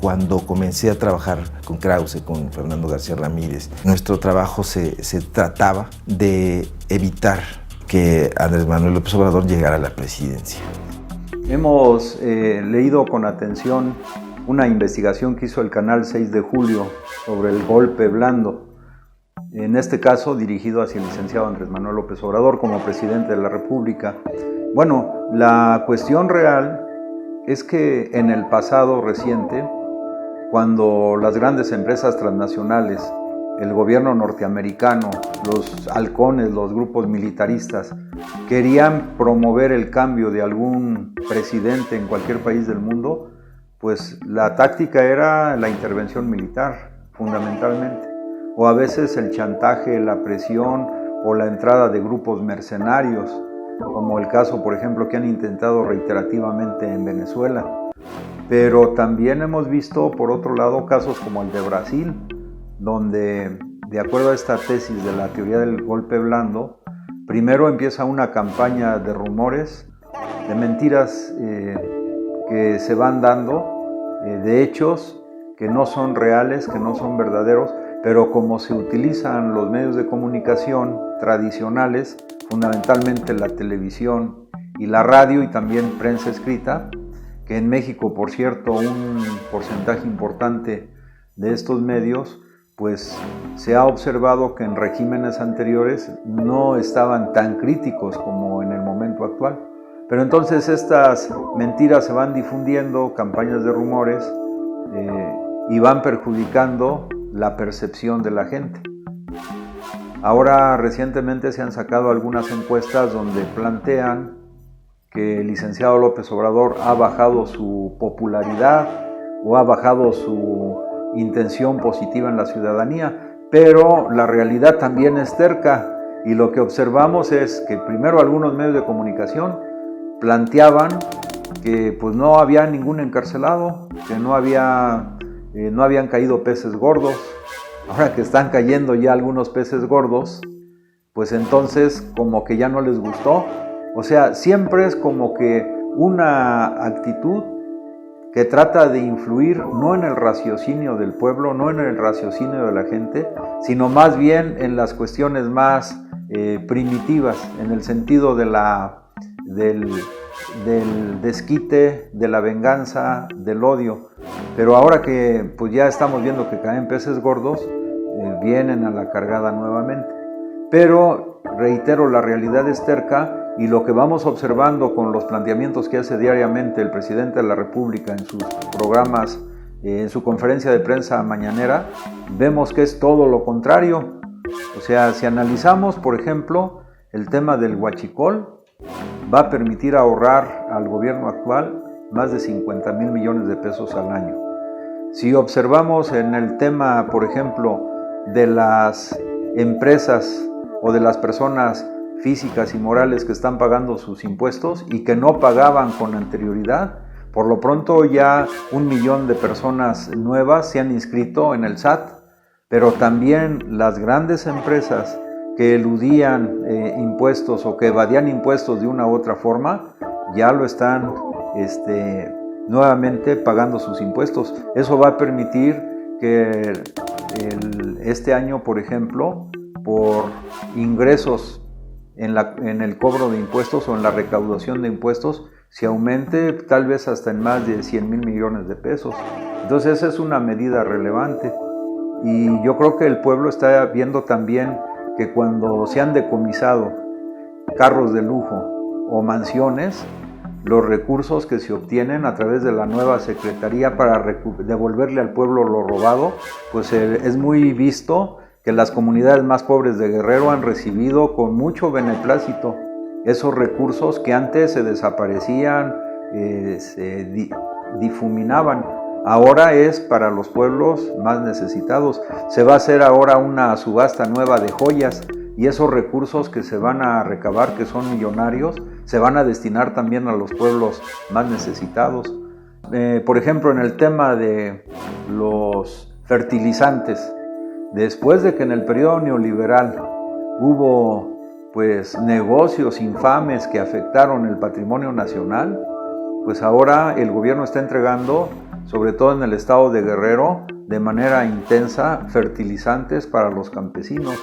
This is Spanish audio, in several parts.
cuando comencé a trabajar con Krause, con Fernando García Ramírez, nuestro trabajo se trataba de evitar que Andrés Manuel López Obrador llegara a la presidencia. Hemos leído con atención una investigación que hizo el canal 6 de julio sobre el golpe blando, en este caso dirigido hacia el licenciado Andrés Manuel López Obrador como presidente de la República. Bueno, la cuestión real es que en el pasado reciente, cuando las grandes empresas transnacionales, el gobierno norteamericano, los halcones, los grupos militaristas, querían promover el cambio de algún presidente en cualquier país del mundo, pues la táctica era la intervención militar, fundamentalmente, o a veces el chantaje, la presión o la entrada de grupos mercenarios, como el caso, por ejemplo, que han intentado reiterativamente en Venezuela. Pero también hemos visto, por otro lado, casos como el de Brasil, donde, de acuerdo a esta tesis de la teoría del golpe blando, primero empieza una campaña de rumores, de mentiras que se van dando, de hechos que no son reales, que no son verdaderos, pero como se utilizan los medios de comunicación tradicionales, fundamentalmente la televisión y la radio y también prensa escrita, que en México, por cierto, un porcentaje importante de estos medios, pues se ha observado que en regímenes anteriores no estaban tan críticos como en el momento actual. Pero entonces estas mentiras se van difundiendo, campañas de rumores, y van perjudicando la percepción de la gente. Ahora recientemente se han sacado algunas encuestas donde plantean que el licenciado López Obrador ha bajado su popularidad o ha bajado su intención positiva en la ciudadanía, pero la realidad también es terca y lo que observamos es que primero algunos medios de comunicación planteaban que pues no había ningún encarcelado, que no habían caído peces gordos. Ahora que están cayendo ya algunos peces gordos, pues entonces como que ya no les gustó. O sea, siempre es como que una actitud que trata de influir no en el raciocinio del pueblo, no en el raciocinio de la gente, sino más bien en las cuestiones más primitivas, en el sentido de del desquite, de la venganza, del odio. Pero ahora que pues ya estamos viendo que caen peces gordos, vienen a la cargada nuevamente. Pero, reitero, la realidad es terca y lo que vamos observando con los planteamientos que hace diariamente el presidente de la República en sus programas, en su conferencia de prensa mañanera, vemos que es todo lo contrario. O sea, si analizamos, por ejemplo, el tema del huachicol, va a permitir ahorrar al gobierno actual más de 50,000 millones de pesos al año. Si observamos en el tema, por ejemplo, de las empresas o de las personas físicas y morales que están pagando sus impuestos y que no pagaban con anterioridad, por lo pronto ya 1 millón de personas nuevas se han inscrito en el SAT, pero también las grandes empresas que eludían impuestos o que evadían impuestos de una u otra forma, ya lo están nuevamente pagando sus impuestos. Eso va a permitir que este año, por ejemplo, por ingresos en el cobro de impuestos o en la recaudación de impuestos, se aumente tal vez hasta en más de 100,000 millones de pesos. Entonces esa es una medida relevante y yo creo que el pueblo está viendo también que cuando se han decomisado carros de lujo o mansiones, los recursos que se obtienen a través de la nueva Secretaría para devolverle al pueblo lo robado, pues es muy visto que las comunidades más pobres de Guerrero han recibido con mucho beneplácito esos recursos que antes se desaparecían, se difuminaban. Ahora es para los pueblos más necesitados. Se va a hacer ahora una subasta nueva de joyas y esos recursos que se van a recabar, que son millonarios, se van a destinar también a los pueblos más necesitados. Por ejemplo, en el tema de los fertilizantes, después de que en el periodo neoliberal hubo pues negocios infames que afectaron el patrimonio nacional, pues ahora el gobierno está entregando sobre todo en el estado de Guerrero, de manera intensa, fertilizantes para los campesinos,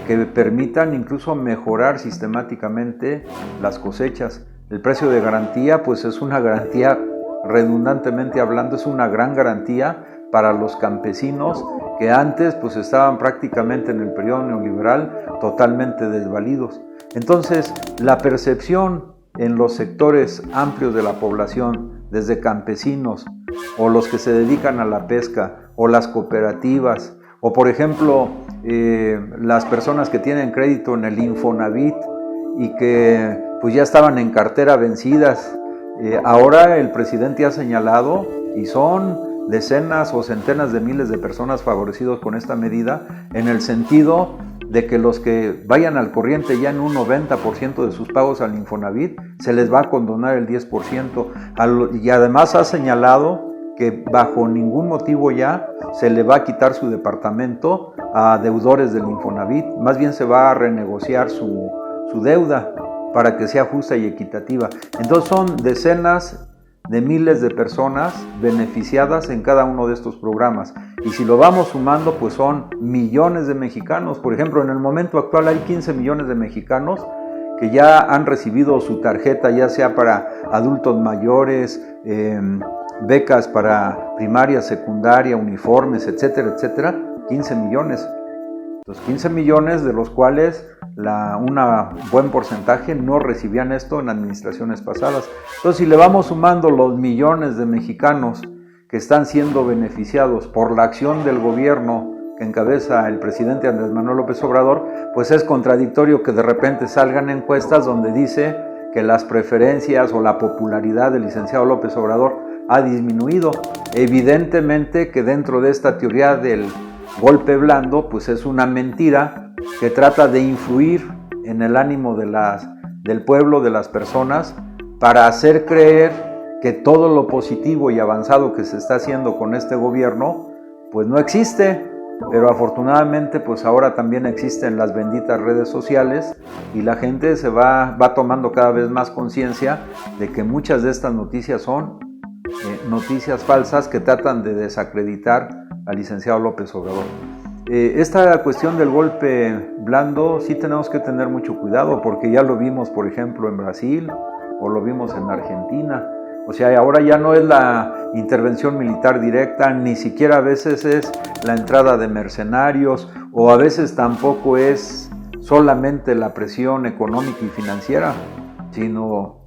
que permitan incluso mejorar sistemáticamente las cosechas. El precio de garantía, pues es una garantía, redundantemente hablando, es una gran garantía para los campesinos que antes pues estaban prácticamente en el periodo neoliberal totalmente desvalidos. Entonces, la percepción en los sectores amplios de la población, desde campesinos o los que se dedican a la pesca o las cooperativas o por ejemplo las personas que tienen crédito en el Infonavit y que pues ya estaban en cartera vencidas, ahora el presidente ha señalado, y son decenas o centenas de miles de personas favorecidos con esta medida, en el sentido de que los que vayan al corriente ya en un 90% de sus pagos al Infonavit, se les va a condonar el 10%. Y además ha señalado que bajo ningún motivo ya se le va a quitar su departamento a deudores del Infonavit, más bien se va a renegociar su deuda para que sea justa y equitativa. Entonces son decenas de miles de personas beneficiadas en cada uno de estos programas. Y si lo vamos sumando, pues son millones de mexicanos. Por ejemplo, en el momento actual hay 15 millones de mexicanos que ya han recibido su tarjeta, ya sea para adultos mayores, becas para primaria, secundaria, uniformes, etcétera, etcétera. 15 millones. Los 15 millones de los cuales un buen porcentaje no recibían esto en administraciones pasadas. Entonces, si le vamos sumando los millones de mexicanos que están siendo beneficiados por la acción del gobierno que encabeza el presidente Andrés Manuel López Obrador, pues es contradictorio que de repente salgan encuestas donde dice que las preferencias o la popularidad del licenciado López Obrador ha disminuido. Evidentemente que dentro de esta teoría del golpe blando, pues es una mentira que trata de influir en el ánimo del pueblo, de las personas, para hacer creer que todo lo positivo y avanzado que se está haciendo con este gobierno, pues no existe. Pero afortunadamente, pues ahora también existen las benditas redes sociales y la gente se va tomando cada vez más conciencia de que muchas de estas noticias son noticias falsas que tratan de desacreditar al licenciado López Obrador. Esta cuestión del golpe blando sí tenemos que tener mucho cuidado, porque ya lo vimos, por ejemplo, en Brasil o lo vimos en Argentina. O sea, ahora ya no es la intervención militar directa, ni siquiera a veces es la entrada de mercenarios, o a veces tampoco es solamente la presión económica y financiera, sino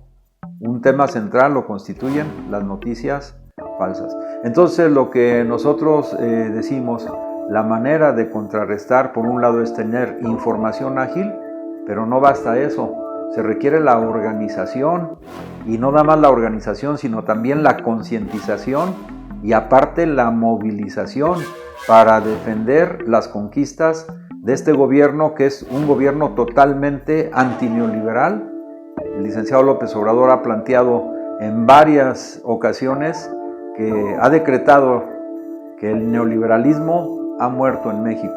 un tema central lo constituyen las noticias falsas. Entonces, lo que nosotros decimos, la manera de contrarrestar, por un lado, es tener información ágil, pero no basta eso. Se requiere la organización, y no nada más la organización, sino también la concientización y aparte la movilización para defender las conquistas de este gobierno, que es un gobierno totalmente antineoliberal. El licenciado López Obrador ha planteado en varias ocasiones que ha decretado que el neoliberalismo ha muerto en México.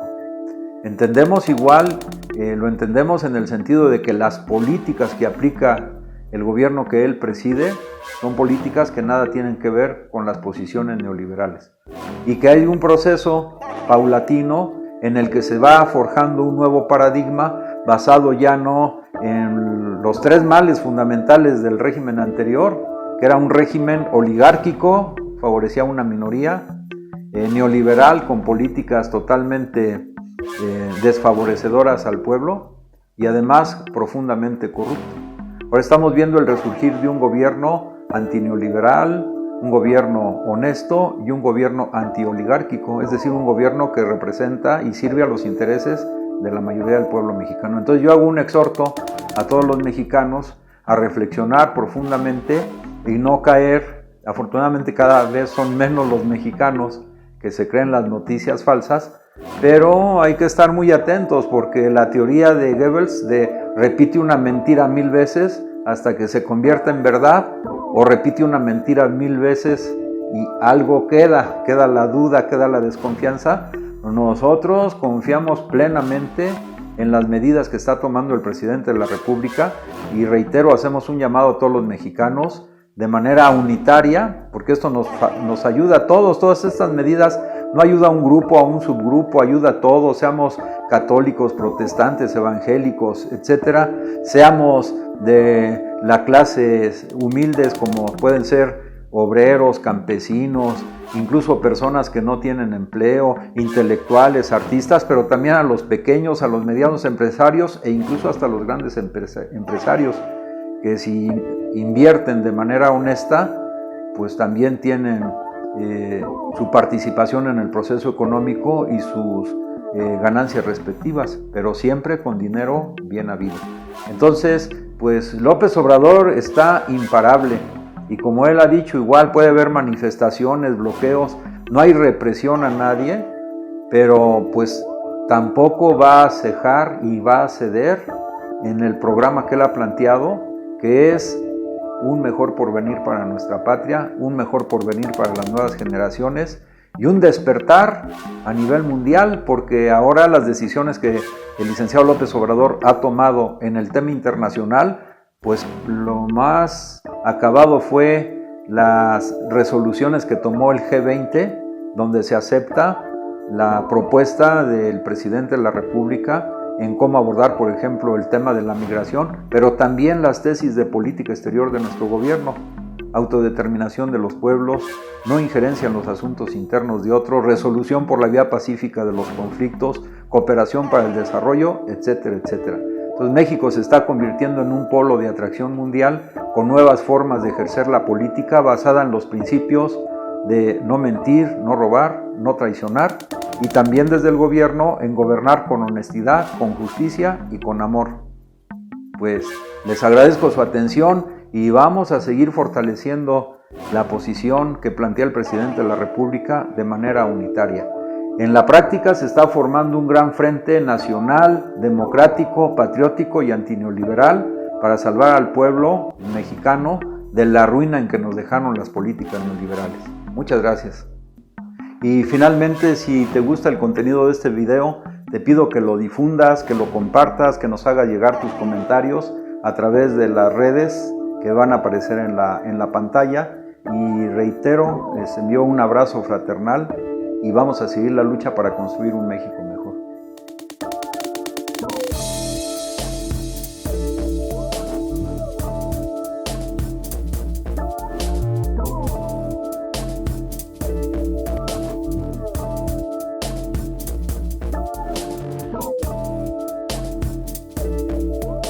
Entendemos igual, lo entendemos en el sentido de que las políticas que aplica el gobierno que él preside son políticas que nada tienen que ver con las posiciones neoliberales y que hay un proceso paulatino en el que se va forjando un nuevo paradigma basado ya no en los tres males fundamentales del régimen anterior, que era un régimen oligárquico, favorecía a una minoría, neoliberal con políticas totalmente desfavorecedoras al pueblo y además profundamente corrupto. Ahora estamos viendo el resurgir de un gobierno antineoliberal, un gobierno honesto y un gobierno antioligárquico, es decir, un gobierno que representa y sirve a los intereses de la mayoría del pueblo mexicano. Entonces yo hago un exhorto a todos los mexicanos a reflexionar profundamente y no caer. Afortunadamente cada vez son menos los mexicanos que se creen las noticias falsas, pero hay que estar muy atentos porque la teoría de Goebbels de repite una mentira 1000 veces hasta que se convierta en verdad, o repite una mentira 1000 veces y algo queda la duda, queda la desconfianza. Nosotros confiamos plenamente en las medidas que está tomando el presidente de la República y reitero, hacemos un llamado a todos los mexicanos de manera unitaria, porque esto nos ayuda a todos. Todas estas medidas no ayuda a un grupo, a un subgrupo, ayuda a todos, seamos católicos, protestantes, evangélicos, etcétera, seamos de las clases humildes como pueden ser obreros, campesinos, incluso personas que no tienen empleo, intelectuales, artistas, pero también a los pequeños, a los medianos empresarios e incluso hasta los grandes empresarios, que si invierten de manera honesta, pues también tienen su participación en el proceso económico y sus ganancias respectivas, pero siempre con dinero bien habido. Entonces, pues López Obrador está imparable y como él ha dicho, igual puede haber manifestaciones, bloqueos, no hay represión a nadie, pero pues tampoco va a cejar y va a ceder en el programa que él ha planteado, que es un mejor porvenir para nuestra patria, un mejor porvenir para las nuevas generaciones y un despertar a nivel mundial, porque ahora las decisiones que el licenciado López Obrador ha tomado en el tema internacional, pues lo más acabado fue las resoluciones que tomó el G20, donde se acepta la propuesta del presidente de la República en cómo abordar, por ejemplo, el tema de la migración, pero también las tesis de política exterior de nuestro gobierno: autodeterminación de los pueblos, no injerencia en los asuntos internos de otros, resolución por la vía pacífica de los conflictos, cooperación para el desarrollo, etcétera, etcétera. Entonces México se está convirtiendo en un polo de atracción mundial con nuevas formas de ejercer la política basada en los principios de no mentir, no robar, no traicionar, y también desde el gobierno en gobernar con honestidad, con justicia y con amor. Pues les agradezco su atención y vamos a seguir fortaleciendo la posición que plantea el presidente de la República de manera unitaria. En la práctica se está formando un gran frente nacional, democrático, patriótico y antineoliberal para salvar al pueblo mexicano de la ruina en que nos dejaron las políticas neoliberales. Muchas gracias. Y finalmente, si te gusta el contenido de este video, te pido que lo difundas, que lo compartas, que nos hagas llegar tus comentarios a través de las redes que van a aparecer en la pantalla. Y reitero, les envío un abrazo fraternal y vamos a seguir la lucha para construir un México mejor.